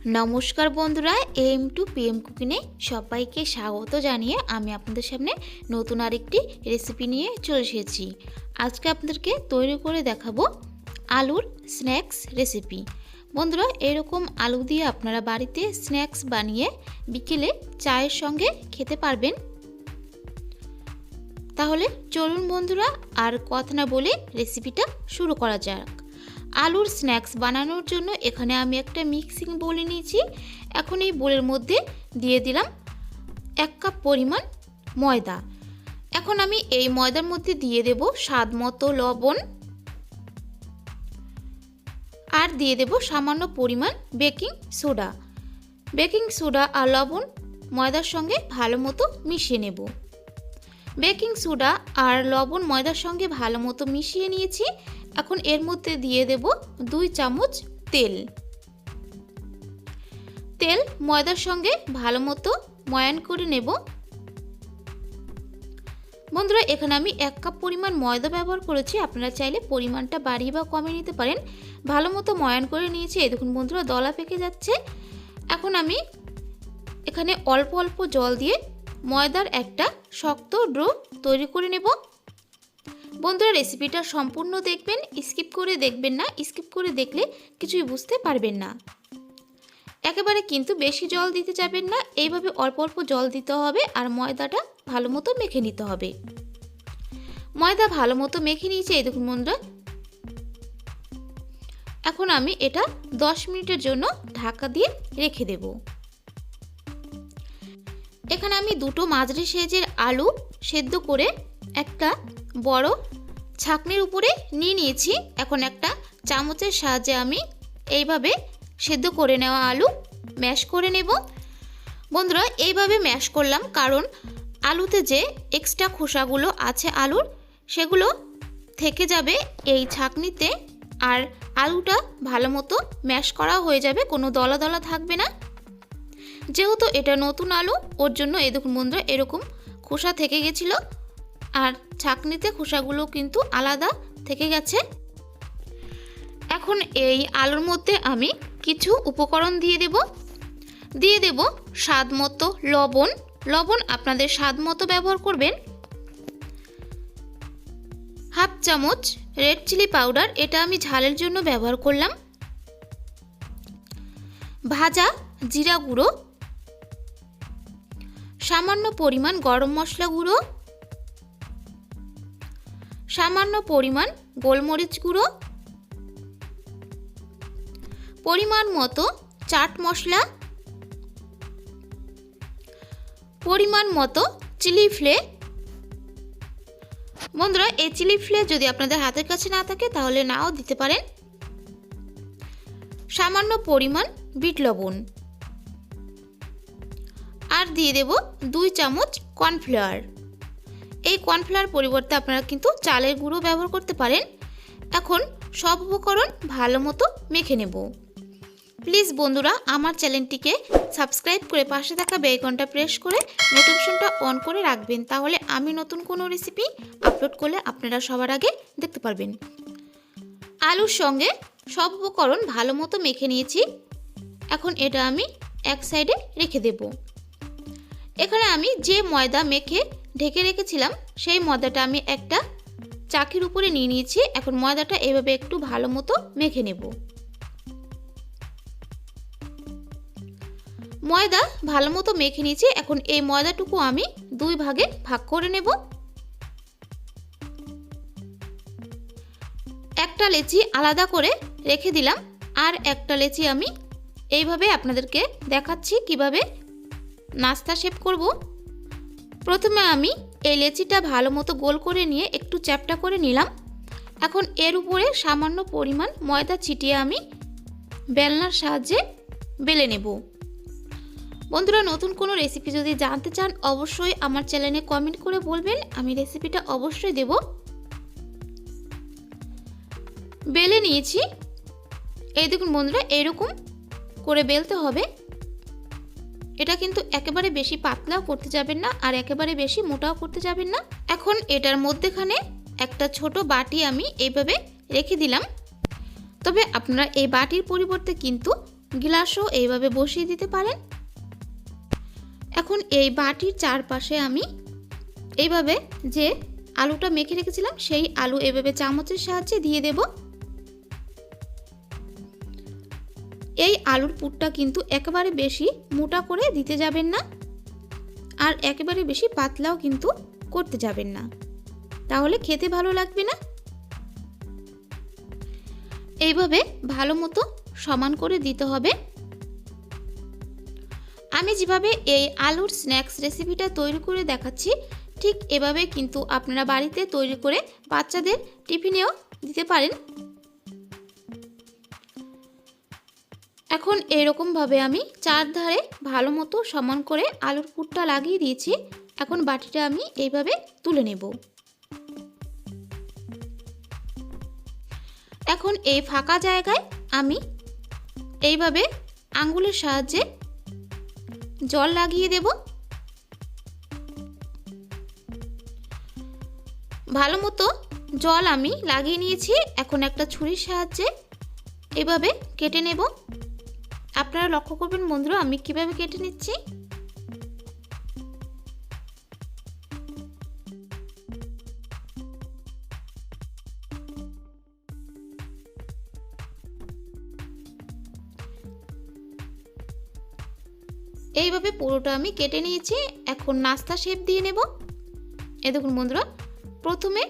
নমস্কার বন্ধুরা, M two PM কুকিংয়ে সবাইকে স্বাগত জানিয়ে আমি আপনাদের সামনে নতুন আরেকটি রেসিপি নিয়ে চলে এসেছি। আজকে আপনাদেরকে তৈরি করে দেখাবো আলুর স্ন্যাক্স রেসিপি। বন্ধুরা, এরকম আলু দিয়ে আপনারা বাড়িতে স্ন্যাক্স বানিয়ে বিকেলে চায়ের সঙ্গে খেতে পারবেন। তাহলে চলুন বন্ধুরা, আর কথা না বলে রেসিপিটা শুরু করা যাক। আলুর স্ন্যাক্স বানানোর জন্য এখানে আমি একটা মিক্সিং বোল নিয়েছি। এখন এই বোলের মধ্যে দিয়ে দিলাম 1 কাপ পরিমাণ ময়দা। এখন আমি এই ময়দার মধ্যে দিয়ে দেব স্বাদ মতো লবণ আর দিয়ে দেব সামান্য পরিমাণ বেকিং সোডা। বেকিং সোডা আর লবণ ময়দার সঙ্গে ভালো মতো মিশিয়ে নেব। বেকিং সোডা আর লবণ ময়দার সঙ্গে ভালো মতো মিশিয়ে নিয়েছি। এখন এর মধ্যে দিয়ে দেব 2 চামচ তেল। তেল ময়দার সঙ্গে ভালো মতো ময়ান করে নেব। বন্ধুরা, এখানে আমি 1 কাপ পরিমাণ ময়দা ব্যবহার করেছি, আপনারা চাইলে পরিমাণটা বাড়িয়ে বা কমিয়ে নিতে পারেন। ভালো মতো ময়ান করে নিয়েছি। এই দেখুন বন্ধুরা, দলা পেকে যাচ্ছে। এখন আমি এখানে অল্প অল্প জল দিয়ে ময়দার একটা শক্ত ডো তৈরি করে নেব। বন্ধুরা, রেসিপিটা সম্পূর্ণ দেখবেন, স্কিপ করে দেখবেন না। স্কিপ করে দেখলে কিছুই বুঝতে পারবেন না। একেবারে কিন্তু বেশি জল দিতে যাবেন না, এইভাবে অল্প অল্প জল দিতে হবে আর ময়দাটা ভালো মতো মেখে নিতে হবে। ময়দা ভালো মতো মেখে নিয়েছি। এই দেখুন বন্ধুরা, এখন আমি এটা 10 মিনিটের জন্য ঢাকা দিয়ে রেখে দেব। এখানে আমি 2টো মাঝারি সাইজের আলু সেদ্ধ করে একটা বড় ছাঁকনির উপরে নিয়ে নিয়েছি। এখন একটা চামচের সাহায্যে আমি এইভাবে সেদ্ধ করে নেওয়া আলু ম্যাশ করে নেব। বন্ধুরা, এইভাবে ম্যাশ করলাম কারণ আলুতে যে এক্সট্রা খোসাগুলো আছে আলুর, সেগুলো থেকে যাবে এই ছাঁকনিতে আর আলুটা ভালো মতো ম্যাশ করা হয়ে যাবে, কোনো দলা দলা থাকবে না। যেহেতু এটা নতুন আলু, ওর জন্য এই দেখুন বন্ধুরা এরকম খোসা থেকে গেছিলো আর ছাঁকনিতে খোসাগুলো কিন্তু আলাদা থেকে গেছে। এখন এই আলুর মধ্যে আমি কিছু উপকরণ দিয়ে দেব স্বাদ মতো লবণ। লবণ আপনাদের স্বাদ মতো ব্যবহার করবেন। হাফ চামচ রেড চিলি পাউডার, এটা আমি ঝালের জন্য ব্যবহার করলাম। ভাজা জিরা গুঁড়ো, সামান্য পরিমাণ গরম মশলা গুঁড়ো, সামান্য পরিমাণ গোলমরিচ গুঁড়ো, পরিমাণ মতো চাট মশলা, পরিমাণ মতো চিলি ফ্লে। বন্ধুরা, এই চিলি ফ্লে যদি আপনাদের হাতের কাছে না থাকে তাহলে নাও দিতে পারেন। সামান্য পরিমাণ বিট লবণ আর দিয়ে দেব 2 চামচ কর্নফ্লাওয়ার। এই কর্নফ্লাওয়ার পরিবর্তে আপনারা কিন্তু চালের গুঁড়ো ব্যবহার করতে পারেন। এখন সব উপকরণ ভালো মতো মেখে নেব। প্লিজ বন্ধুরা, আমার চ্যানেলটিকে সাবস্ক্রাইব করে পাশে থাকা বেল আইকনটা প্রেস করে নোটিফিকেশনটা অন করে রাখবেন, তাহলে আমি নতুন কোনো রেসিপি আপলোড করলে আপনারা সবার আগে দেখতে পারবেন। আলুর সঙ্গে সব উপকরণ ভালো মতো মেখে নিয়েছি। এখন এটা আমি এক সাইডে রেখে দেব। এখানে আমি যে ময়দা মেখে ঢেকে রেখেছিলাম সেই ময়দাটা আমি একটা চাকির উপরে নিয়ে নিয়েছি। এখন ময়দাটা এভাবে একটু ভালো মতো মেখে নেব। ময়দা ভালো মতো মেখে নিয়েছি। এখন এই ময়দাটুকু আমি 2 ভাগে ভাগ করে নেব। একটা লেচি আলাদা করে রেখে দিলাম আর একটা লেচি আমি এইভাবে আপনাদেরকে দেখাচ্ছি কিভাবে নাস্তা শেপ করব। প্রথমে আমি এই লেচিটা ভালো মতো গোল করে নিয়ে একটু চ্যাপটা করে নিলাম। এখন এর উপরে সামান্য পরিমাণ ময়দা ছিটিয়ে আমি বেলনার সাহায্যে বেলে নেব। বন্ধুরা, নতুন কোনো রেসিপি যদি জানতে চান অবশ্যই আমার চ্যানেলে কমেন্ট করে বলবেন, আমি রেসিপিটা অবশ্যই দেব। বেলে নিয়েছি। এই দেখুন বন্ধুরা, এরকম করে বেলতে হবে। এটা কিন্তু একেবারে বেশি পাতলাও করতে যাবেন না আর একেবারে বেশি মোটাও করতে যাবেন না। এখন এটার মধ্যেখানে একটা ছোট বাটি আমি এইভাবে রেখে দিলাম। তবে আপনারা এই বাটির পরিবর্তে কিন্তু গ্লাসও এইভাবে বসিয়ে দিতে পারেন। এখন এই বাটির চারপাশে আমি এইভাবে যে আলুটা মেখে রেখেছিলাম সেই আলু এইভাবে চামচের সাহায্যে দিয়ে দেব। এই আলুর পুরটা কিন্তু একেবারে বেশি মোটা করে দিতে যাবেন না, আর একেবারে বেশি পাতলাও কিন্তু করতে যাবেন না, তাহলে খেতে ভালো লাগবে না। এইভাবে ভালো মতো সমান করে দিতে হবে। আমি যেভাবে এই আলুর স্ন্যাক্স রেসিপিটা তৈরি করে দেখাচ্ছি ঠিক এভাবে কিন্তু আপনারা বাড়িতে তৈরি করে বাচ্চাদের টিফিনেও দিতে পারেন। এখন এরকমভাবে আমি চারধারে ভালো মতো সমান করে আলুর পুরটা লাগিয়ে দিয়েছি। এখন বাটিটা আমি এইভাবে তুলে নেব। এখন এই ফাঁকা জায়গায় আমি এইভাবে আঙ্গুলের সাহায্যে জল লাগিয়ে দেব। ভালো মতো জল আমি লাগিয়ে নিয়েছি। এখন একটা ছুরির সাহায্যে এভাবে কেটে নেব। আপনারা লক্ষ্য করবেন বন্ধুরা আমি কিভাবে কেটে নিচ্ছি। এইভাবে পুরোটা আমি কেটে নিয়েছি। এখন নাস্তা শেপ দিয়ে নেব। এই দেখুন বন্ধুরা, প্রথমে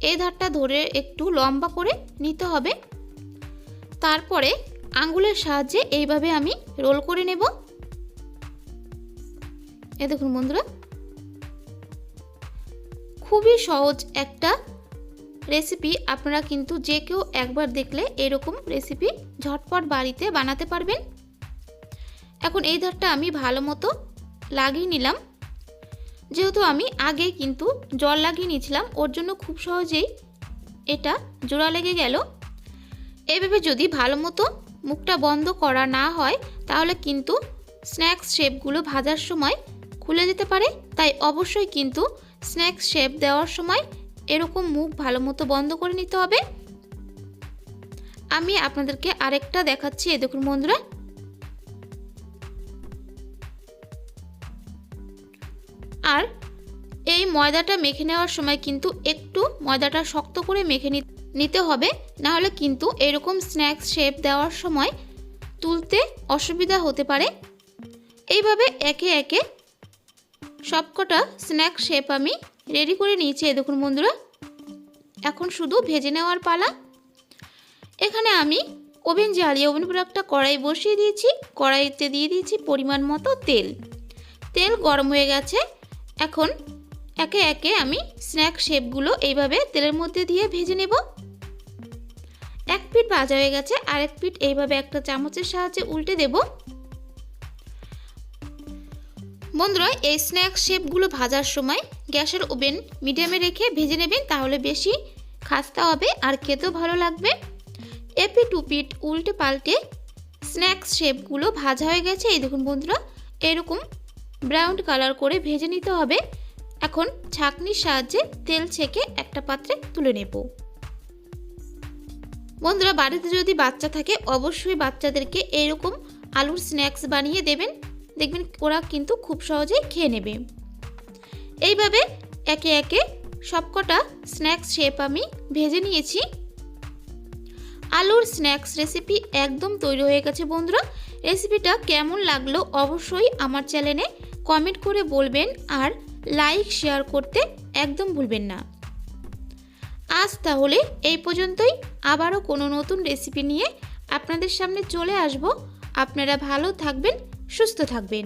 এই ধারটা ধরে একটু লম্বা করে নিতে হবে, তারপরে আঙ্গুলের সাহায্যে এইভাবে আমি রোল করে নেব। এই দেখুন বন্ধুরা, খুবই সহজ একটা রেসিপি। আপনারা কিন্তু যে কেউ একবার দেখলে এরকম রেসিপি ঝটপট বাড়িতে বানাতে পারবেন। এখন এই ধারটা আমি ভালো মতো লাগিয়ে নিলাম। যেহেতু আমি আগে কিন্তু জল লাগিয়ে নিয়েছিলাম, ওর জন্য খুব সহজেই এটা জোড়া লেগে গেল। এইভাবে যদি ভালো মতো মুখটা বন্ধ করা না হয় তাহলে কিন্তু স্ন্যাক্স শেপগুলো ভাজার সময় খুলে যেতে পারে। তাই অবশ্যই কিন্তু স্ন্যাক্স শেপ দেওয়ার সময় এরকম মুখ ভালো মতো বন্ধ করে নিতে হবে। আমি আপনাদেরকে আরেকটা দেখাচ্ছি। এই দেখুন বন্ধুরা, আর এই ময়দাটা মেখে নেওয়ার সময় কিন্তু একটু ময়দাটা শক্ত করে মেখে নিতে হবে, না হলে কিন্তু এরকম স্ন্যাক্স শেপ দেওয়ার সময় তুলতে অসুবিধা হতে পারে। এইভাবে একে একে সবকটা স্ন্যাক্স শেপ আমি রেডি করে নিয়েছি। এই দেখুন বন্ধুরা, এখন শুধু ভেজে নেওয়ার পালা। এখানে আমি ওভেন জ্বালিয়ে ওভেন উপরে একটা কড়াই বসিয়ে দিয়েছি। কড়াইতে দিয়ে দিয়েছি পরিমাণ মতো তেল। তেল গরম হয়ে গেছে। এখন একে একে আমি স্ন্যাক শেপগুলো এইভাবে তেলের মধ্যে দিয়ে ভেজে নেব। এক পিঠ ভাজা হয়ে গেছে, আরেক পিঠ এইভাবে একটা চামচের সাহায্যে উল্টে দেব। বন্ধুরা, এই স্ন্যাক শেপগুলো ভাজার সময় গ্যাসের ওভেন মিডিয়ামে রেখে ভেজে নেবেন, তাহলে বেশি খাস্তা হবে আর খেতেও ভালো লাগবে। এপিঠ উপিঠ উল্টে পাল্টে স্ন্যাক্স শেপগুলো ভাজা হয়ে গেছে। এই দেখুন বন্ধুরা, এরকম ব্রাউন কালার করে ভেজে নিতে হবে। এখন ছাঁকনির সাহায্যে তেল ছেঁকে একটা পাত্রে তুলে নেব। বন্ধুরা, বাড়িতে যদি বাচ্চা থাকে অবশ্যই বাচ্চাদেরকে এরকম আলুর স্ন্যাক্স বানিয়ে দেবেন, দেখবেন ওরা কিন্তু খুব সহজেই খেয়ে নেবে। এইভাবে একে একে সবকটা স্ন্যাক্স শেপ আমি ভেজে নিয়েছি। আলুর স্ন্যাক্স রেসিপি একদম তৈরি হয়ে গেছে। বন্ধুরা, রেসিপিটা কেমন লাগলো অবশ্যই আমার চ্যানেলে কমেন্ট করে বলবেন, আর লাইক শেয়ার করতে একদম ভুলবেন না। আজ তাহলে এই পর্যন্তই। আবারও কোনো নতুন রেসিপি নিয়ে আপনাদের সামনে চলে আসব। আপনারা ভালো থাকবেন, সুস্থ থাকবেন।